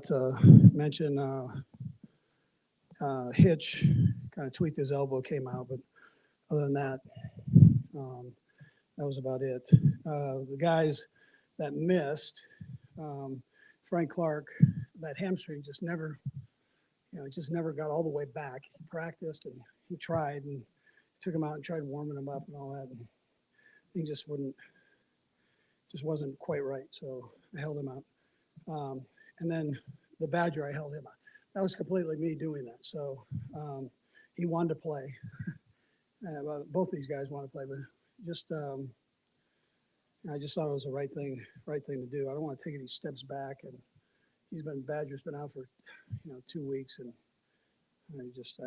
to mention Hitch kind of tweaked his elbow, came out, but other than that, um, that was about it. The guys that missed, um, Frank Clark, that hamstring just never, just never got all the way back. He practiced and he tried and took him out and tried warming him up and all that, and he just wasn't quite right. So I held him out. And then the Badger, I held him out. That was completely me doing that. So he wanted to play. Well, both these guys want to play, but just I just thought it was the right thing to do. I don't want to take any steps back. And Badger's been out for 2 weeks, and it was just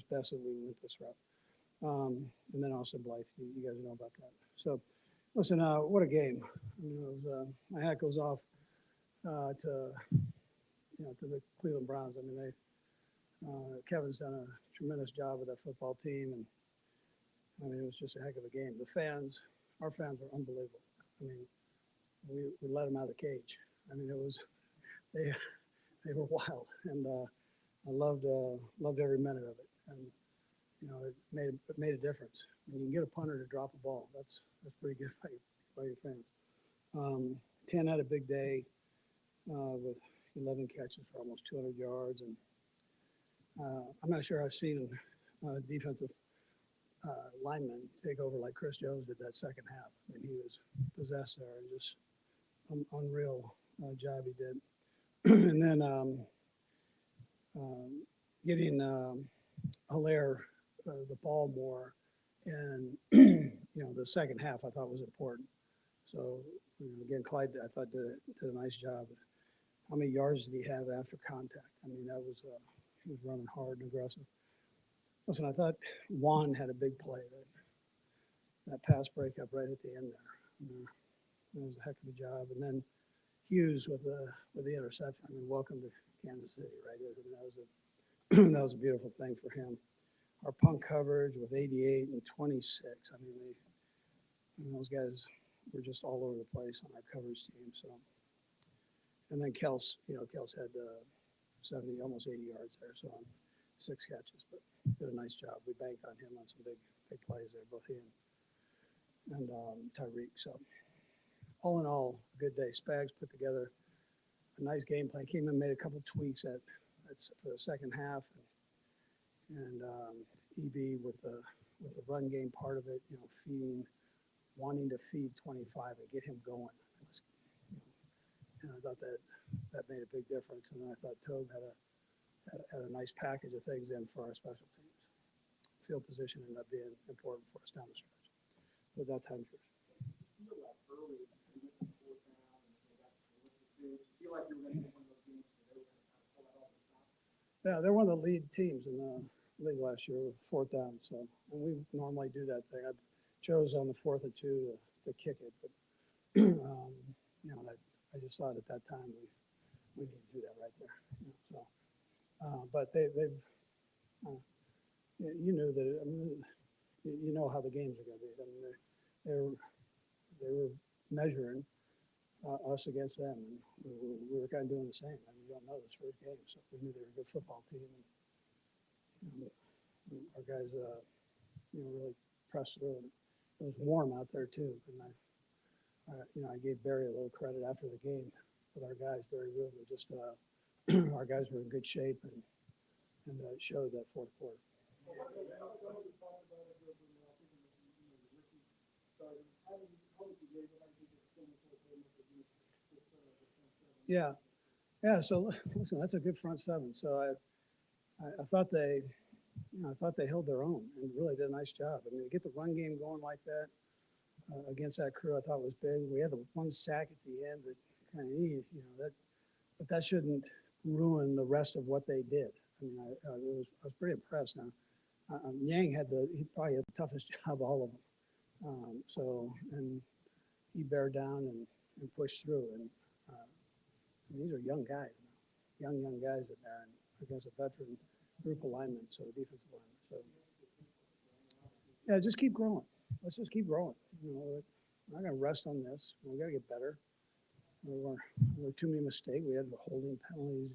best that we went this route. And then also Blythe, you guys know about that. So listen, what a game! My hat goes off to the Cleveland Browns. I mean, Kevin's done a tremendous job with that football team, and I mean, it was just a heck of a game. Our fans were unbelievable. I mean, we let them out of the cage. I mean, they were wild, and I loved every minute of it. And it made a difference. When you can get a punter to drop a ball, that's pretty good by your fans. 10 had a big day with 11 catches for almost 200 yards, and I'm not sure I've seen a defensive lineman take over like Chris Jones did that second half. I mean, he was possessed there, and just unreal job he did. And then getting Hilaire the ball more, and the second half I thought was important. So again, Clyde I thought did a nice job. How many yards did he have after contact? I mean, he was running hard and aggressive. Listen, I thought Juan had a big play, that pass breakup right at the end there. That was a heck of a job. And then Hughes with the interception. I mean, welcome to Kansas City, right? I mean, that was a beautiful thing for him. Our punt coverage with 88 and 26. I mean, those guys were just all over the place on our coverage team. So, and then Kels had 70, almost 80 yards there, so on 6 catches, but did a nice job. We banked on him on some big plays there, both he and Tyreek. So, all in all, good day. Spags put together a nice game plan. Came in, made a couple tweaks for the second half, and EB with the run game part of it, wanting to feed 25 and get him going. And I thought that made a big difference. And then I thought Tobe had a nice package of things in for our special teams. Field position ended up being important for us down the stretch. With that time, yours. Yeah, they're one of the lead teams in the league last year with 4th down. So, and we normally do that thing. I chose on the 4th and 2 to kick it, but I just thought at that time we need to do that right there. But they've you knew that. I mean, you know how the games are going to be. I mean, they were measuring us against them, and we were kind of doing the same. I mean, you don't know this first game, so we knew they were a good football team. And our guys, really pressed through. And it was warm out there too, and I gave Barry a little credit after the game with our guys. Barry Rubin, just our guys were in good shape, and it showed that fourth quarter. Yeah. So listen, that's a good front seven. So I thought they held their own and really did a nice job. I mean, to get the run game going like that against that crew, I thought was big. We had the one sack at the end that kind of but that shouldn't ruin the rest of what they did. I mean, I was pretty impressed. Now, Yang he probably had the toughest job of all of them. And he bared down and pushed through. And these are young guys, young guys in there, and against a veteran group of linemen, so defensive linemen. So yeah, just keep growing. Let's just keep growing. We're not going to rest on this. We got to get better. there were too many mistakes. We had holding penalties,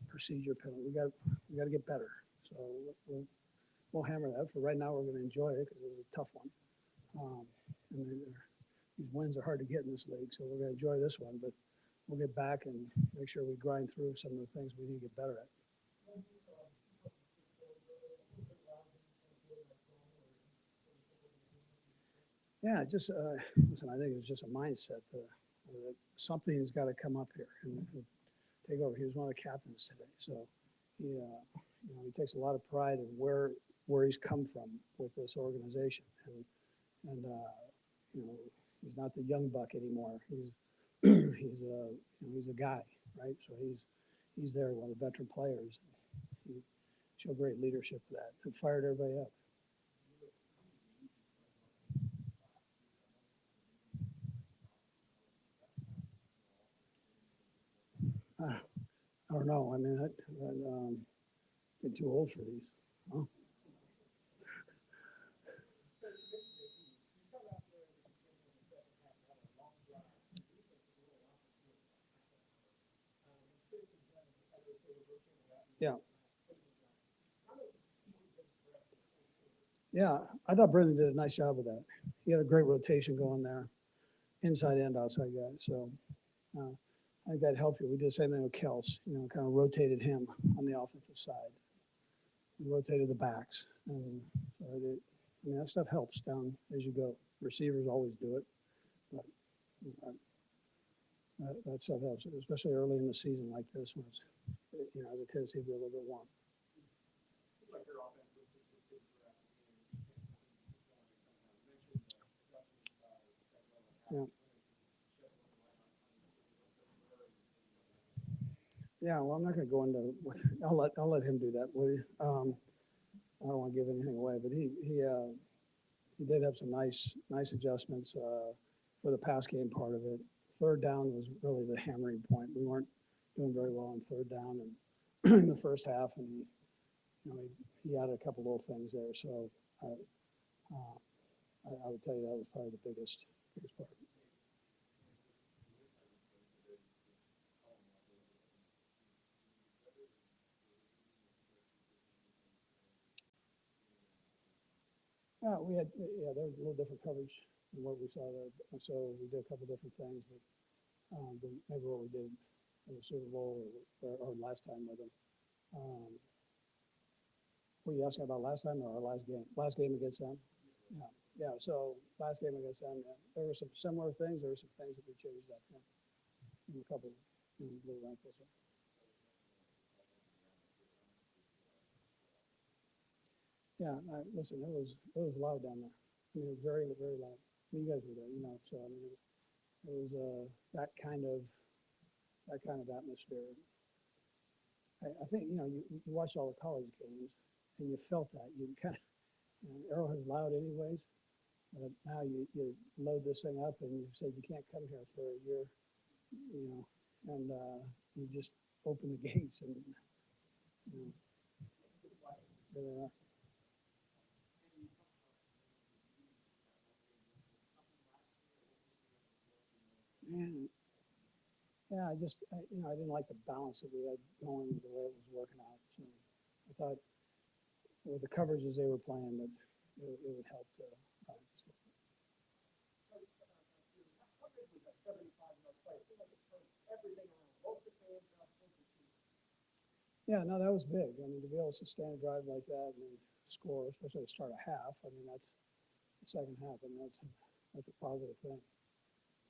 procedure penalty. We got to get better. So we'll hammer that. For right now, we're going to enjoy it because it was a tough one. And these wins are hard to get in this league, so we're going to enjoy this one. But we'll get back and make sure we grind through some of the things we need to get better at. Yeah, just listen. I think it's just a mindset. That something's got to come up here and take over. He was one of the captains today, so he takes a lot of pride in where he's come from with this organization, and he's not the young buck anymore. He's he's a guy, right? So he's there, one of the veteran players. He showed great leadership for that and fired everybody up. I don't know. I mean, get too old for these. Huh? Yeah. Yeah, I thought Brendan did a nice job with that. He had a great rotation going there, inside and outside guy. So uh, I think that helped you. We did the same thing with Kels, kind of rotated him on the offensive side. We rotated the backs. And so that stuff helps down as you go. Receivers always do it, but that stuff helps, especially early in the season like this when it's, has a tendency to be a little bit warm. Yeah. Yeah, well, I'm not going to go into. I'll let him do that. I don't want to give anything away, but he did have some nice adjustments for the pass game part of it. Third down was really the hammering point. We weren't doing very well on third down and in the first half, and he added a couple little things there. So I would tell you that was probably the biggest part. There was a little different coverage than what we saw there. So we did a couple different things, but maybe what we did in the Super Bowl or last time with them. Um, were you asking about last time or our last game? Last game against them? Yeah. Yeah. So last game against them, there were some similar things. There were some things that we changed up in a couple little wrinkles. Yeah. Listen, it was loud down there. I mean, it was very, very loud. You guys were there, So I mean, it was that kind of atmosphere. I think you watch all the college games and you felt that you kind of Arrowhead's loud anyways. But now you load this thing up and you say you can't come here for a year, and you just open the gates and there they are. Man, yeah, I didn't like the balance that we had going the way it was working out. So I thought with the coverages they were playing that it would help to just yeah, no, that was big. I mean, to be able to sustain a drive like that and then score, especially to start a half. I mean, that's the second half. I mean, that's a positive thing.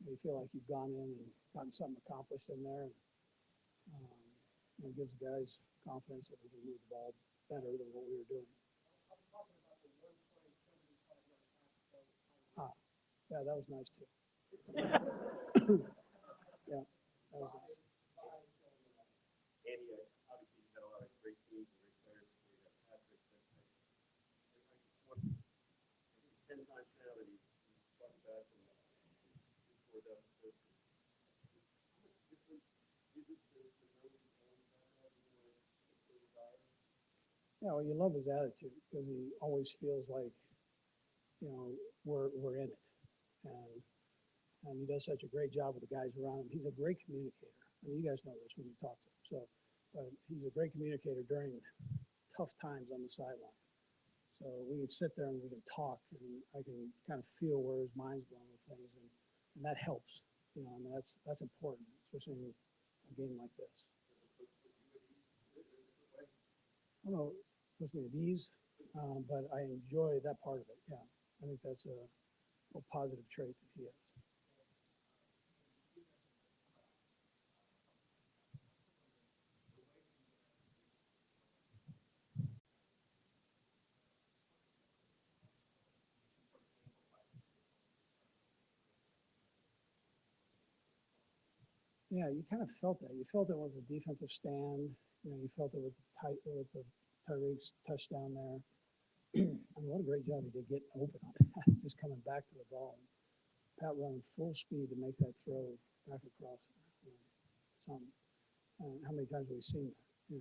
You feel like you've gone in and gotten something accomplished in there, and it gives the guys confidence that we can move the ball better than what we were doing. Ah, yeah, that was nice too. Yeah, that was nice. Andy, obviously you've had a lot of great teams and great players. You got Patrick, but I think 10 times now that he's fought back and scored up assists. How much different is it to know he's going back out even when it's retired? Yeah, well, you love his attitude because he always feels like, we're in it, and and he does such a great job with the guys around him. He's a great communicator. I mean, you guys know this when you talk to him. So, but he's a great communicator during tough times on the sideline. So we can sit there and we can talk, and I can kind of feel where his mind's going with things, and that helps. And that's important, especially in a game like this. I don't know, puts me at ease, but I enjoy that part of it. Yeah, I think that's a positive trait that he has. Yeah, you kind of felt that. You felt it with the defensive stand. You felt it with the Tyreek's touchdown there. I mean, what a great job he did getting open on that, just coming back to the ball. Pat running full speed to make that throw back across. You know, some, how many times have we seen that?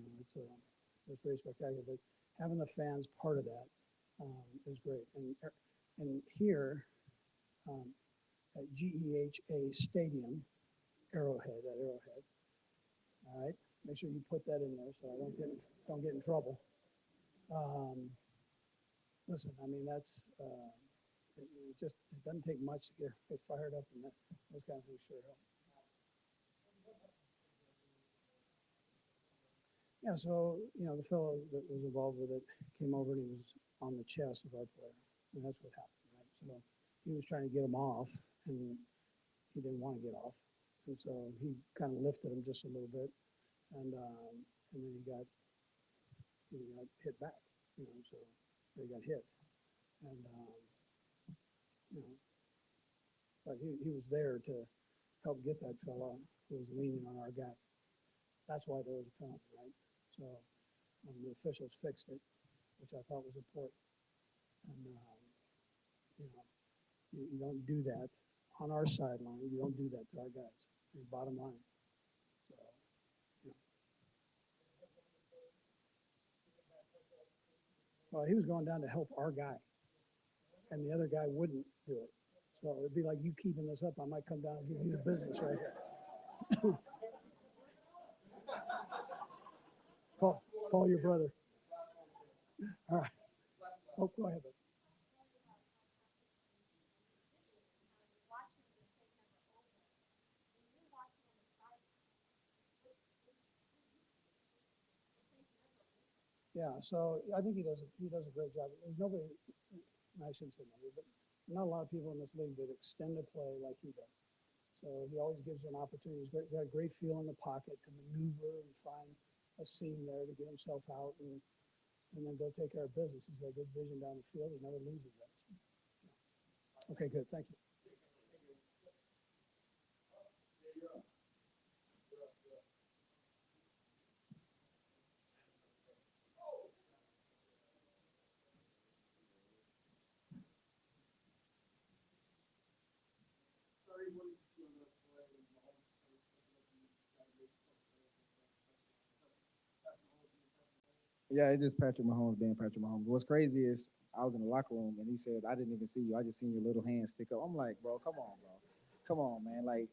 It's very spectacular. But having the fans part of that is great. And here um, at GEHA Stadium, Arrowhead. All right, make sure you put that in there so I don't get in trouble. Um, Listen, I mean it doesn't take much to get fired up, and those kind of things sure help. Yeah, so the fellow that was involved with it came over and he was on the chest of our player, and that's what happened, right? So he was trying to get him off, and he didn't want to get off, and so he kind of lifted him just a little bit, and then he got hit back, so he got hit, and you know, but he was there to help get that fella who was leaning on our guy. That's why there was a penalty, right? So the officials fixed it, which I thought was important. And you know, you don't do that on our sideline. You don't do that to our guys. Bottom line. So, you know. Well, he was going down to help our guy, and the other guy wouldn't do it. So it'd be like you keeping this up. I might come down and give you the business right here. Call your brother. All right. Oh, go ahead. Yeah, so I think he does a great job. There's nobody, I shouldn't say nobody, but not a lot of people in this league that extend a play like he does. So he always gives you an opportunity. He's got a great feel in the pocket to maneuver and find a seam there to get himself out and then go take care of business. He's got good vision down the field. He never loses that. Okay, good. Thank you. Yeah, it's just Patrick Mahomes being Patrick Mahomes. What's crazy is I was in the locker room and he said, I didn't even see you. I just seen your little hand stick up. I'm like, bro, come on, bro. Come on, man. Like,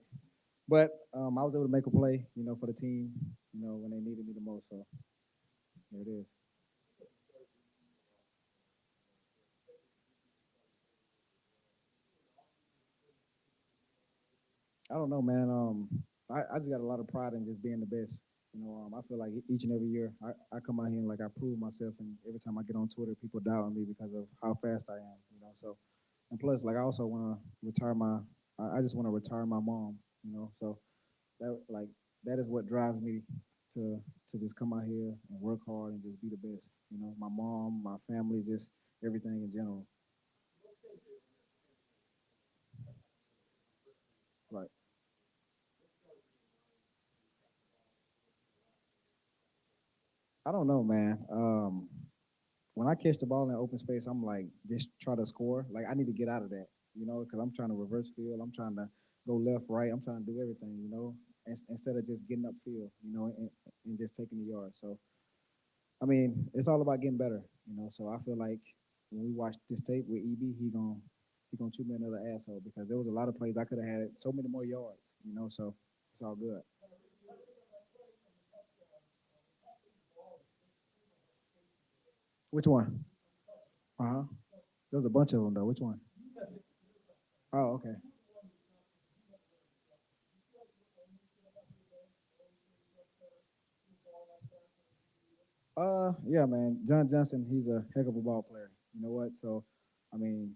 but I was able to make a play, for the team, when they needed me the most. So there it is. I don't know, man. I just got a lot of pride in just being the best. I feel like each and every year I come out here and like I prove myself, and every time I get on Twitter, people doubt on me because of how fast I am. So and plus, like I also want to retire my. I just want to retire my mom. So that like that is what drives me to to just come out here and work hard and just be the best. My mom, my family, just everything in general. Right. I don't know, man. When I catch the ball in open space, I'm like, just try to score. Like I need to get out of that, because I'm trying to reverse field. I'm trying to go left, right. I'm trying to do everything, instead of just getting upfield, and just taking the yard. So, I mean, it's all about getting better, So I feel like when we watch this tape with EB, he gonna he gonna shoot me another asshole because there was a lot of plays I could have had so many more yards. So it's all good. Which one? Uh huh. There's a bunch of them though. Which one? Oh, okay. Yeah, man. John Johnson, he's a heck of a ball player. You know what? So, I mean,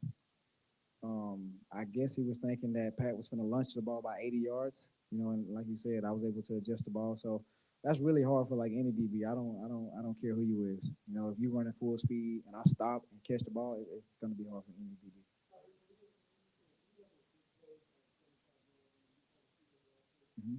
I guess he was thinking that Pat was going to launch the ball by 80 yards. And like you said, I was able to adjust the ball. So that's really hard for like any DB. I don't care who you is. If you run at full speed and I stop and catch the ball, it's going to be hard for any DB. Hmm.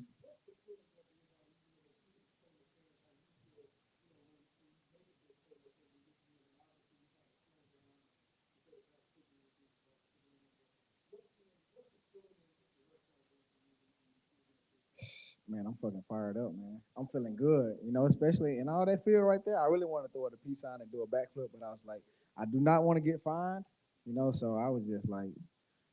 Man, I'm fucking fired up, man. I'm feeling good, especially in all that field right there. I really want to throw it a peace sign and do a backflip, but I was like, I do not want to get fined, so I was just like,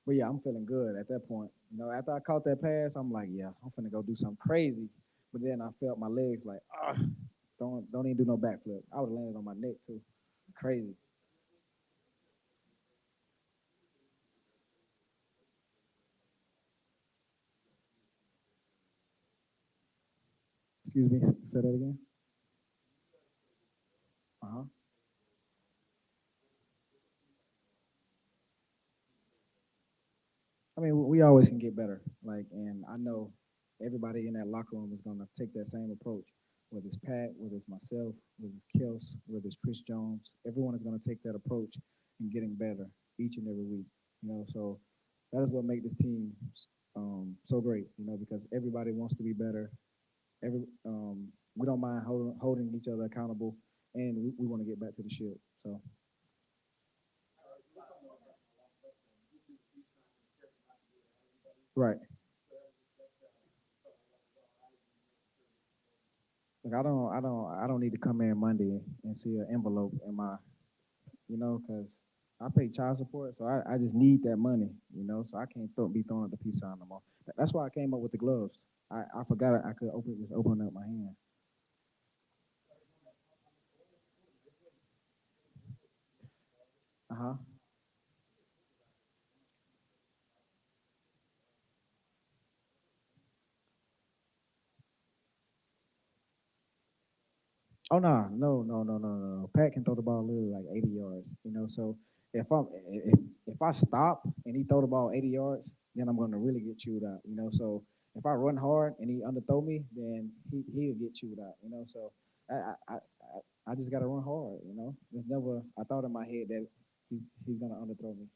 but yeah, I'm feeling good at that point. After I caught that pass, I'm like, yeah, I'm finna go do something crazy. But then I felt my legs like, don't even do no backflip. I would have landed on my neck too. Crazy. Excuse me, say that again. Uh huh. I mean, we always can get better. Like, and I know everybody in that locker room is gonna take that same approach. Whether it's Pat, whether it's myself, whether it's Kels, whether it's Chris Jones, everyone is gonna take that approach and getting better each and every week. So that is what makes this team so great. Because everybody wants to be better. We don't mind holding each other accountable, and we want to get back to the ship. So right. Like I don't need to come in Monday and see an envelope in my, because I pay child support, so I just need that money, so I can't be throwing up the peace sign no more. That's why I came up with the gloves. I forgot I could open up my hand. Uh huh. Oh no. Pat can throw the ball literally like 80 yards, So if I stop and he throw the ball 80 yards, then I'm gonna really get chewed out, So if I run hard and he underthrow me, then he'll get chewed out, So I I, I just gotta run hard, It's never I thought in my head that he's gonna underthrow me.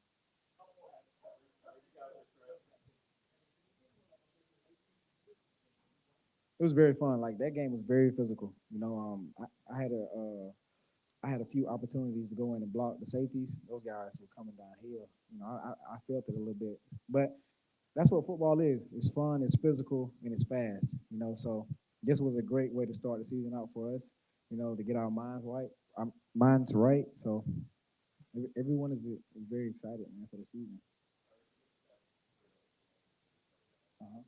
It was very fun. Like that game was very physical. I had a few opportunities to go in and block the safeties. Those guys were coming downhill. I felt it a little bit, but that's what football is. It's fun, it's physical, and it's fast. So this was a great way to start the season out for us. To get our minds right. So everyone is very excited, man, for the season. Uh-huh.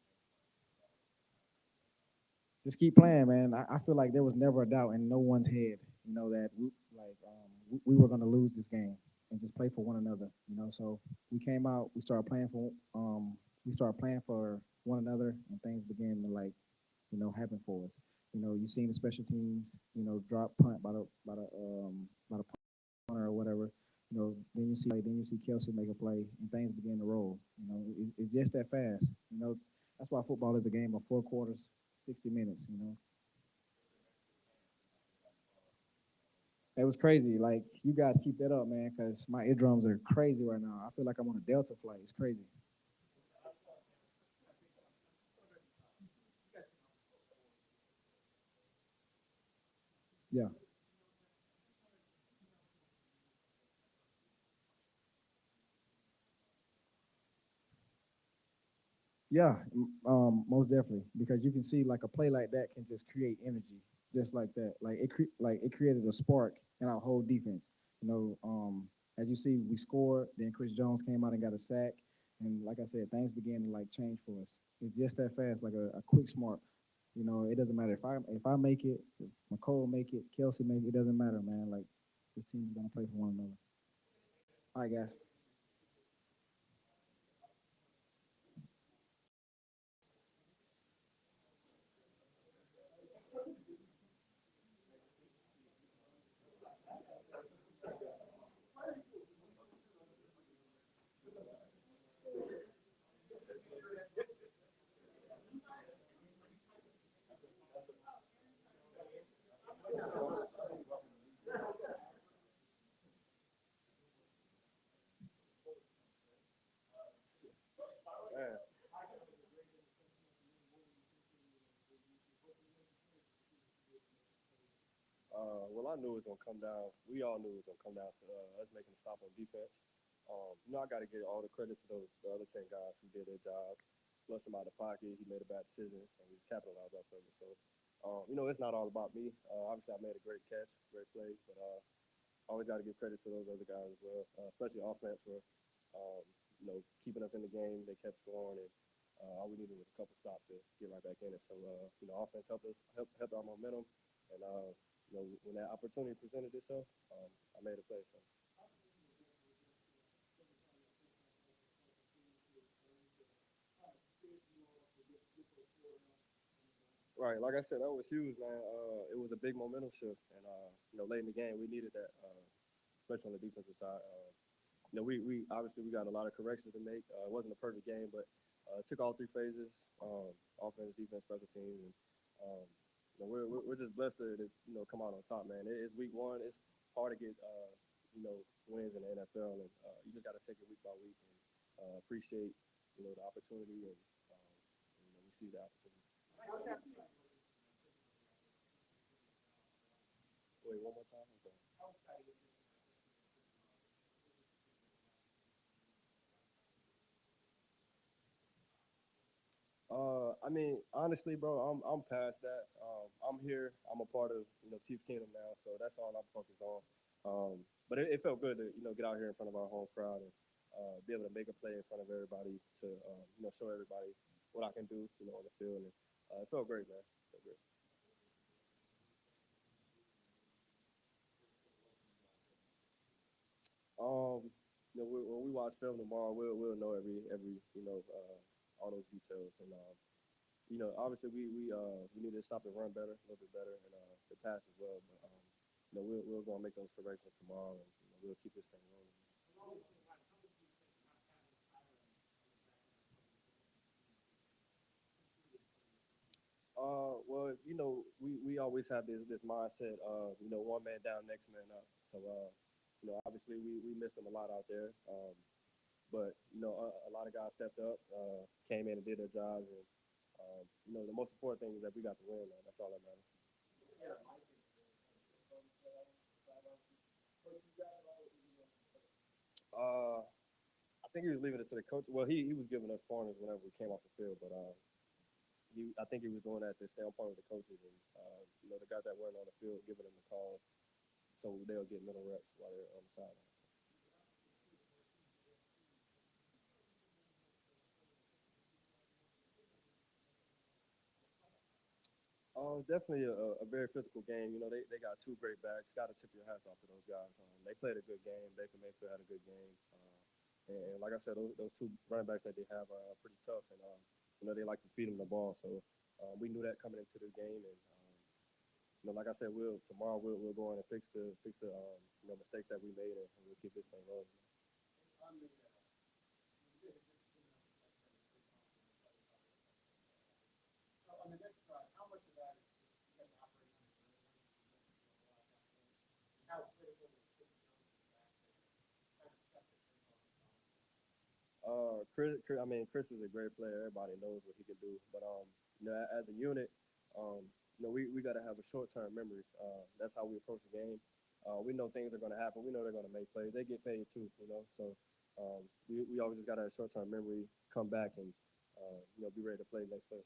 Just keep playing, man. I feel like there was never a doubt in no one's head, that we were going to lose this game and just play for one another, So we came out, we started playing for one another, and things began to happen for us. You seen the special teams, drop punt by the punter or whatever. Then you see Kelsey make a play, and things begin to roll. It's just that fast. That's why football is a game of 4 quarters, 60 minutes. It was crazy. Like you guys keep that up, man, because my eardrums are crazy right now. I feel like I'm on a Delta flight. It's crazy. Yeah, yeah, most definitely. Because you can see like a play like that can just create energy, just like that. Like it created a spark in our whole defense. You know, um, as you see, we scored. Then Chris Jones came out and got a sack, and like I said, things began to like change for us. It's just that fast, like a quick smart. You know, it doesn't matter if I make it, if McCole make it, Kelsey make it. It doesn't matter, man. Like this team is gonna play for one another. All right, guys. Man, well, I knew it was gonna come down. We all knew it was gonna come down to us making a stop on defense. I got to give all the credit to the other 10 guys who did their job. Flushed him out of the pocket. He made a bad decision, and he's capitalized off of it. So, it's not all about me. Obviously, I made a great catch, great play, but always got to give credit to those other guys as well, especially offense for um, keeping us in the game. They kept scoring, and all we needed was a couple stops to get right back in it. So offense helped us, helped our momentum, and when that opportunity presented itself, I made a play. So. Right, like I said, that was huge, man. It was a big momentum shift, and late in the game, we needed that, especially on the defensive side. We obviously we got a lot of corrections to make. It wasn't a perfect game, but it took all three phases: offense, defense, special teams, and um, we're just blessed to come out on top, man. It's week one. It's hard to get wins in the NFL, and you just got to take it week by week and appreciate the opportunity, and we see the opportunity. Wait, one more time. Okay. I mean, honestly, bro, I'm past that. I'm here. I'm a part of Chiefs Kingdom now, so that's all I'm focused on. But it felt good to get out here in front of our home crowd and be able to make a play in front of everybody to show everybody what I can do on the field, and it felt great, man. It felt great. Um, when we watch film tomorrow, we'll know every all those details, and obviously we need to stop the run better, a little bit better, and the pass as well. But we're gonna make those corrections tomorrow, and we'll keep this thing rolling. Well, we always have this mindset of one man down, next man up. So obviously we missed them a lot out there, but a lot of guys stepped up, came in and did their jobs, and the most important thing is that we got the win, man. That's all that matters. Uh, I think he was leaving it to the coach. Well, he was giving us pointers whenever we came off the field, but I think he was doing that to stay on point with the coaches and the guys that weren't on the field, giving them the calls so they'll get middle reps while they're on the sideline. Definitely a very physical game. They got two great backs. Got to tip your hats off to those guys. They played a good game. Baker Mayfield had a good game. And like I said, those two running backs that they have are pretty tough, and they like to feed them the ball. So we knew that coming into the game, and like I said, tomorrow we'll go in and fix the mistakes that we made, and we'll keep this thing rolling. Chris is a great player. Everybody knows what he can do. But as a unit, we got to have a short-term memory. That's how we approach the game. We know things are going to happen. We know they're going to make plays. They get paid too, So we always just got to have short-term memory, come back, and be ready to play next play.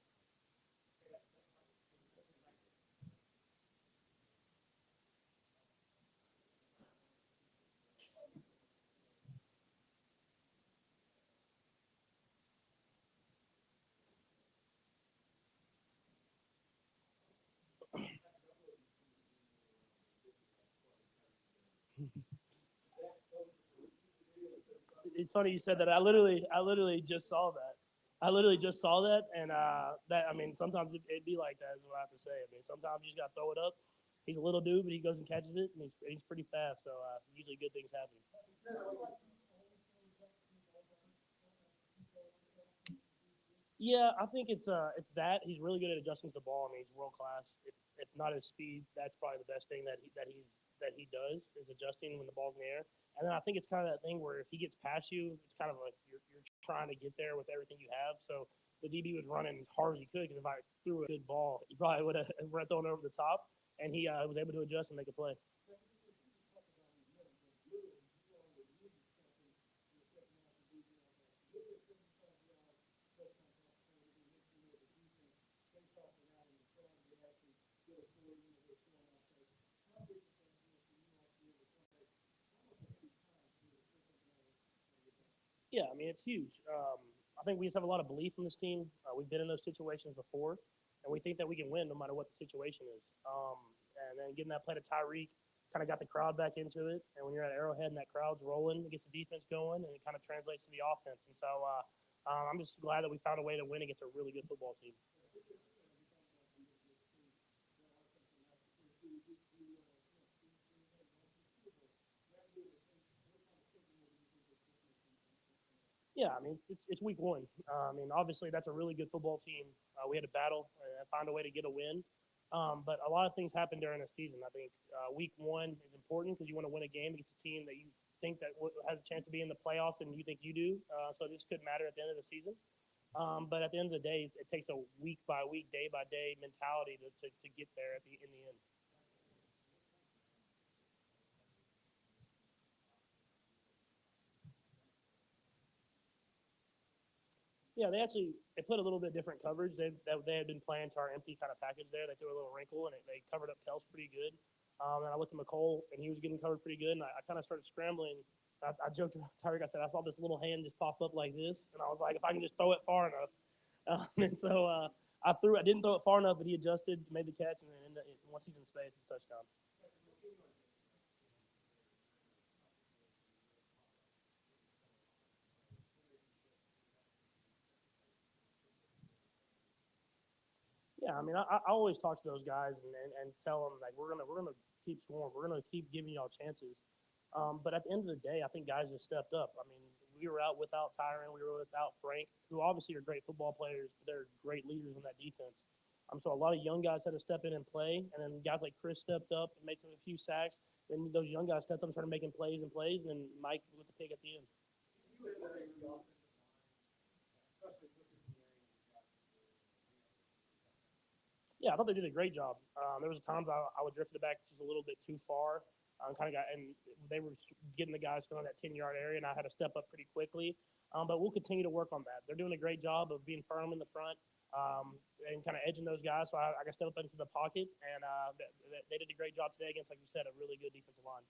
It's funny you said that. I literally just saw that. And that I mean, sometimes it'd be like that. Is what I have to say. I mean, sometimes you just got to throw it up. He's a little dude, but he goes and catches it, and he's pretty fast. So usually good things happen. Yeah, I think it's that he's really good at adjusting to the ball. I mean, he's world class. If not his speed, that's probably the best thing that he does is adjusting when the ball's in the air. And then I think it's kind of that thing where if he gets past you, it's kind of like you're trying to get there with everything you have. So the DB was running as hard as he could because if I threw a good ball, he probably would have thrown it over the top, and he was able to adjust and make a play. Yeah, I mean it's huge. I think we just have a lot of belief in this team. We've been in those situations before, and we think that we can win no matter what the situation is. And then getting that play to Tyreek kind of got the crowd back into it. And when you're at Arrowhead and that crowd's rolling, it gets the defense going, and it kind of translates to the offense. And so I'm just glad that we found a way to win against a really good football team. Yeah, I mean it's week one. I mean obviously that's a really good football team. We had to battle and find a way to get a win. But a lot of things happen during the season. I think week one is important because you want to win a game against a team that you think that has a chance to be in the playoffs and you think you do. So this could matter at the end of the season. But at the end of the day, it takes a week by week, day by day mentality to get there in the end. Yeah, they put a little bit different coverage. They had been playing to our empty kind of package there. They threw a little wrinkle and they covered up Kels pretty good. And I looked at McCole and he was getting covered pretty good. And I kind of started scrambling. I joked about Tyreek. I said I saw this little hand just pop up like this, and I was like, if I can just throw it far enough. And so I threw. I didn't throw it far enough, but he adjusted, made the catch, and then once he's in space, it's a touchdown. Yeah, I mean, I always talk to those guys and tell them like we're gonna keep scoring, we're gonna keep giving y'all chances. But at the end of the day, I think guys just stepped up. I mean, we were out without Tyron, we were without Frank, who obviously are great football players, but they're great leaders in that defense. So a lot of young guys had to step in and play, and then guys like Chris stepped up and made a few sacks. Then those young guys stepped up and started making plays and plays, and then Mike with the pick at the end. Yeah, I thought they did a great job. There was times I would drift it back just a little bit too far, kind of got, and they were getting the guys filling that 10-yard area, and I had to step up pretty quickly. But we'll continue to work on that. They're doing a great job of being firm in the front and kind of edging those guys. So I got to step up into the pocket, and they did a great job today against, like you said, a really good defensive line.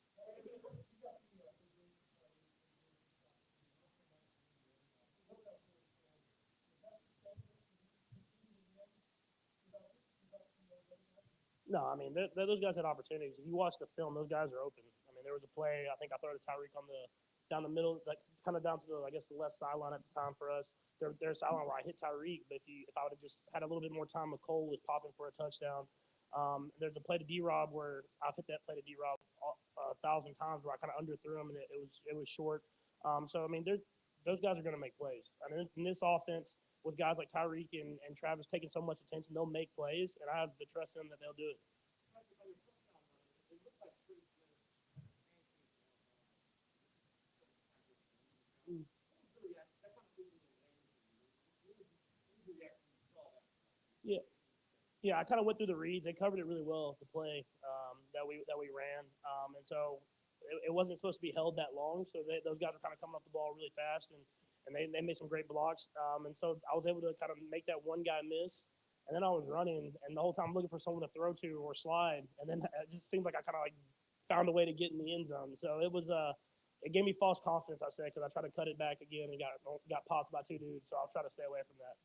No, I mean those guys had opportunities. If you watch the film, those guys are open. I mean, there was a play. I think I throw to Tyreek on the down the middle, like kind of down to the I guess the left sideline at the time for us. Their sideline where I hit Tyreek, but if I would have just had a little bit more time, McCole was popping for a touchdown. There's a play to D Rob where I've hit that play to D Rob 1,000 times where I kind of underthrew him and it was short. So I mean, those guys are going to make plays. I mean, in this offense, with guys like Tyreek and Travis taking so much attention, they'll make plays, and I have the trust in them that they'll do it. Yeah, yeah. I kind of went through the reads. They covered it really well the play that we ran, and so it wasn't supposed to be held that long. So those guys were kind of coming off the ball really fast, and they made some great blocks. And so I was able to kind of make that one guy miss. And then I was running, and the whole time looking for someone to throw to or slide. And then it just seemed like I kind of like found a way to get in the end zone. So it gave me false confidence, I said, because I tried to cut it back again and got popped by two dudes. So I'll try to stay away from that.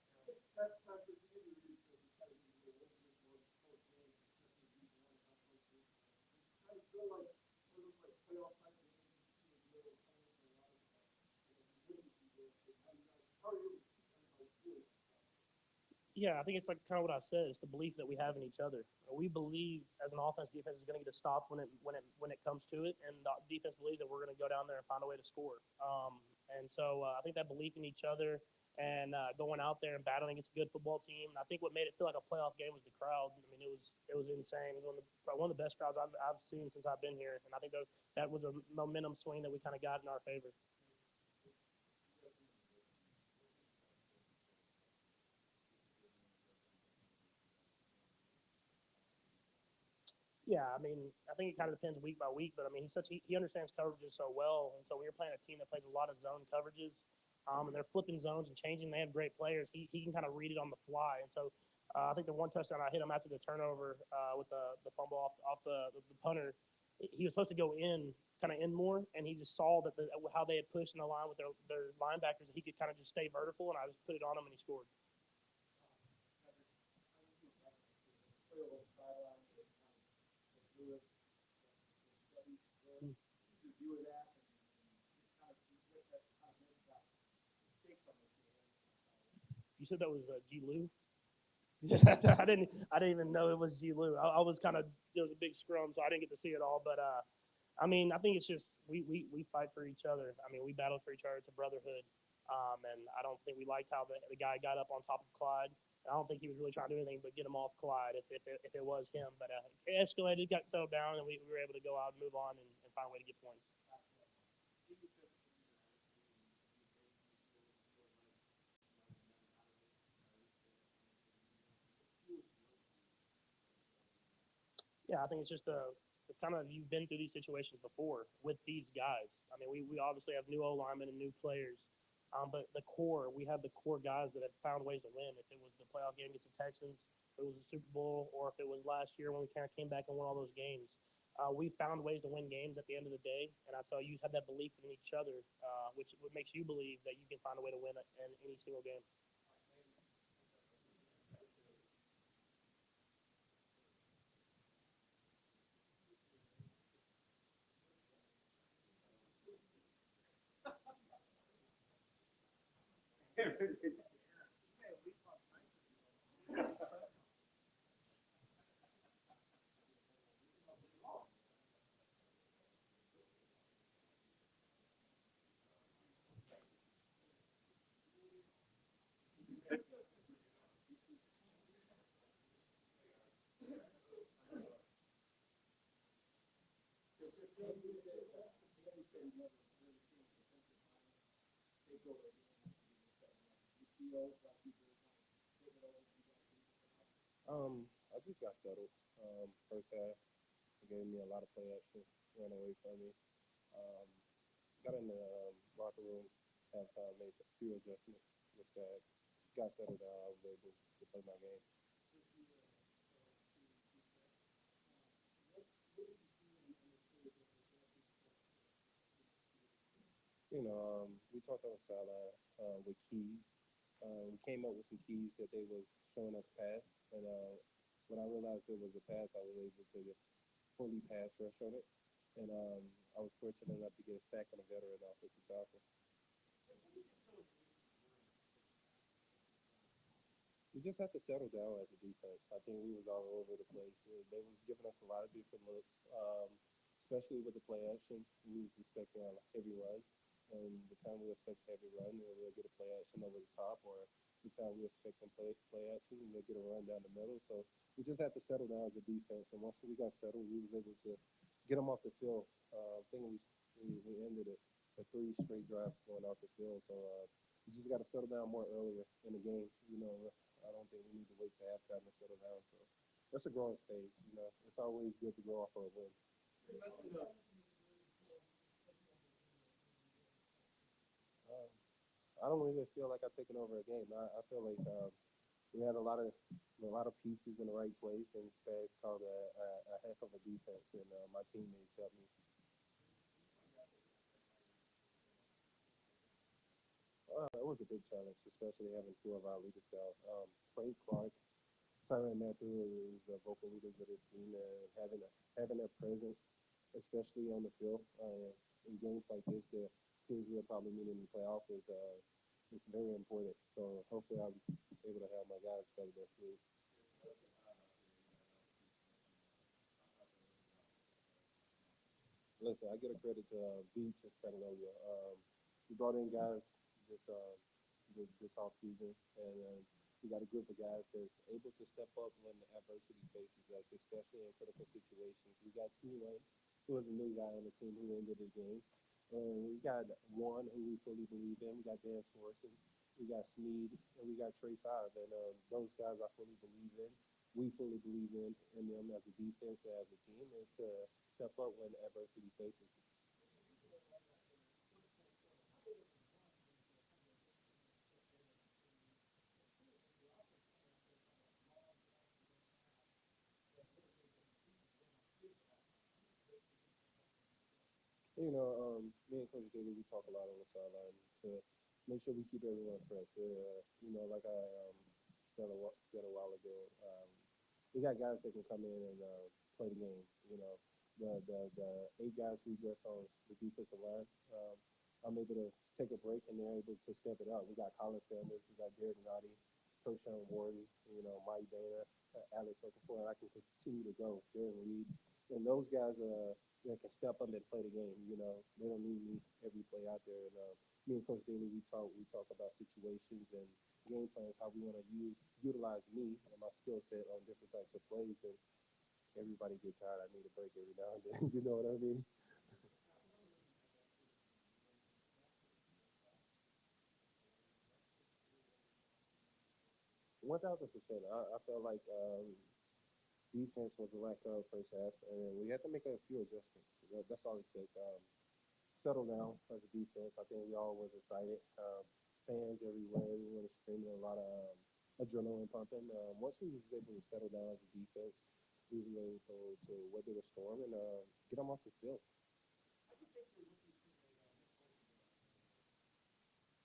Yeah, I think it's like kind of what I said. It's the belief that we have in each other. We believe as an offense, defense is going to get a stop when it comes to it, and the defense believes that we're going to go down there and find a way to score. And so I think that belief in each other and going out there and battling against a good football team. And I think what made it feel like a playoff game was the crowd. I mean, it was insane. It was one of the best crowds I've seen since I've been here, and I think that was a momentum swing that we kind of got in our favor. Yeah, I mean, I think it kind of depends week by week, but I mean, he understands coverages so well, and so when you're playing a team that plays a lot of zone coverages, and they're flipping zones and changing, they have great players. He can kind of read it on the fly, and so I think the one touchdown I hit him after the turnover with the fumble off the punter, he was supposed to go in kind of in more, and he just saw that how they had pushed in the line with their linebackers, he could kind of just stay vertical, and I just put it on him and he scored. You said that was G. Lou. I didn't even know it was G. Lou. I was kind of there was a big scrum, so I didn't get to see it all. But I mean, I think it's just we fight for each other. I mean, we battle for each other. It's a brotherhood. And I don't think we liked how the guy got up on top of Clyde. I don't think he was really trying to do anything but get him off Clyde if it was him. But it escalated, got settled down, and we were able to go out and move on and find a way to get points. Yeah, I think it's kind of you've been through these situations before with these guys. I mean, we obviously have new O linemen and new players, but the core we have the core guys that have found ways to win. If it was the playoff game against the Texans, if it was the Super Bowl, or if it was last year when we kind of came back and won all those games, we found ways to win games at the end of the day. And I saw you have that belief in each other, which makes you believe that you can find a way to win in any single game. I just got settled. First half, it gave me a lot of play action, ran away from me. Um, got in the locker room, halftime, made a few adjustments, just got settled down. I was able to play my game. We talked on the sideline with keys. We came up with some keys that they was showing us pass, and when I realized it was a pass, I was able to fully pass rush on it, and I was fortunate enough to get a sack on a veteran offensive tackle. We just have to settle down as a defense. I think we was all over the place. They was giving us a lot of different looks, especially with the play action. We was expecting a heavy run, and the time we expect heavy run, we'll get a play action over the top, or the time we expect some play action, we'll get a run down the middle. So we just have to settle down as a defense. And once we got settled, we was able to get them off the field. I think we ended it for 3 straight drives going off the field. So we just got to settle down more earlier in the game. I don't think we need to wait for halftime to settle down. So that's a growing stage. It's always good to go off for a win. Um, I don't really feel like I've taken over a game. I feel like we had a lot of pieces in the right place, and Spags called a heck of a defense, and my teammates helped me. It was a big challenge, especially having 2 of our leaders down. Frank Clark, Tyrann Matthew is the vocal leaders of this team, and having their presence especially on the field. In games like this, the teams we'll probably meet in the playoff is it's very important. So hopefully I'll be able to have my guys play this week. Listen, I get a credit to Beach and Spagnolia. We brought in guys this this off season, and we got a group of guys that's able to step up when adversity faces us, especially in critical situations. We got Tulane, who is a new guy on the team who ended the game. And we got one who we fully believe in. We got Dan Swanson, we got Sneed, and we got Trey Five. And those guys I fully believe in. We fully believe in them as a defense and as a team, and to step up when adversity faces us. Me and Coach Daly, we talk a lot on the sideline to make sure we keep everyone fresh. Like I said a while ago, we got guys that can come in and play the game. The 8 guys who just on the defensive line, I'm able to take a break and they're able to step it up. We got Colin Sanders, we got Derek Nottie, Kershawn Warden, Mike Dana, Alex Okafor, and I can continue to go. Jared Reed, and those guys that can step up and play the game. They don't need me every play out there. And me and Coach Daly, we talk about situations and game plans, how we want to utilize me and my skill set on different types of plays. And everybody get tired. I need a break every now and then. You know what I mean? 1,000%. I felt like defense was a lack of first half, and we had to make a few adjustments. That's all it took. Settle down as a defense. I think we all was excited. Fans everywhere. We were screaming a lot of adrenaline pumping. Once we was able to settle down as a defense, we were able to weather the storm and get them off the field.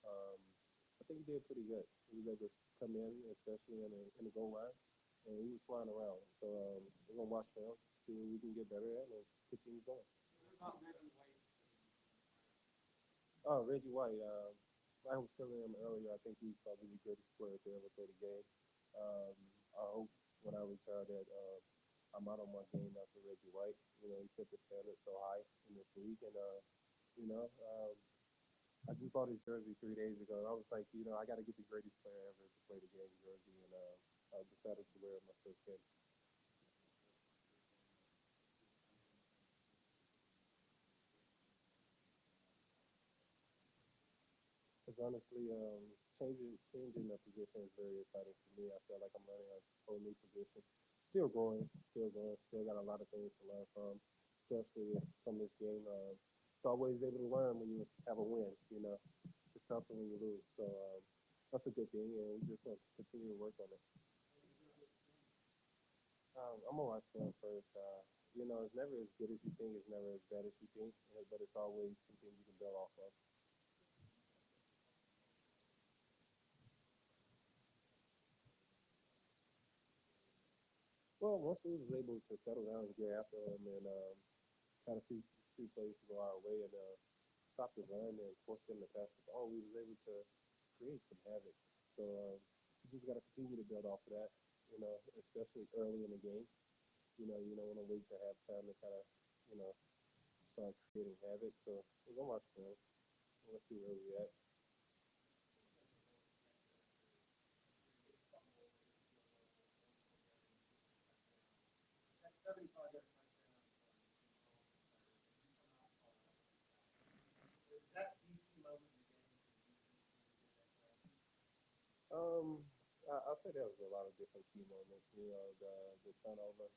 Um, I think he did pretty good. He was able to come in, especially in the goal line, and he was flying around. So we're gonna watch film, see what we can get better at, and continue going. Oh, Reggie White. I was telling him earlier. I think he's probably the greatest player to ever play the game. Um, I hope when I retire that I'm out on my game after Reggie White. He set the standard so high in this league, and you know, um, I just bought his jersey 3 days ago. And I was like, I got to get the greatest player ever to play the game jersey, and I decided to wear it my first game. Because honestly, changing the position is very exciting for me. I feel like I'm learning a whole new position. Still growing, still got a lot of things to learn from, especially from this game. It's always able to learn when you have a win. It's tougher when you lose. So that's a good thing, and we just want to continue to work on it. I'm gonna watch film first. It's never as good as you think. It's never as bad as you think, but it's always something you can build off of. Well, once we was able to settle down and get after them and kind of few plays to go our way and stop the run and force them to pass the ball, we was able to create some havoc. So we just got to continue to build off of that. Especially early in the game. You don't want to wait to halftime to kind of you know start creating havoc. So we're gonna watch film. Let's see where we at. Um, I'll say there was a lot of different key moments. The turnover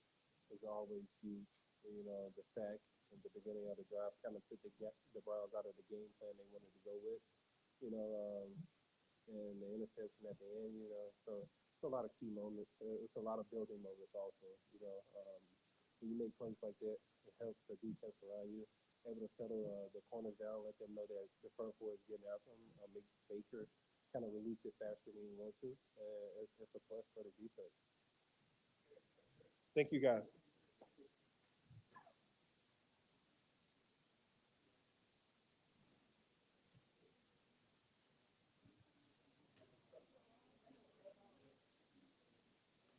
is always huge. The sack at the beginning of the drive kind of took the Browns out of the game plan they wanted to go with. You know, um, and the interception at the end. So it's a lot of key moments. It's a lot of building moments also. When you make plays like that, it helps the defense around you able to settle the corners down, let them know that the front four is getting after them. Make Baker kind of release it faster than you want to. It's a plus for the defense. Thank you guys.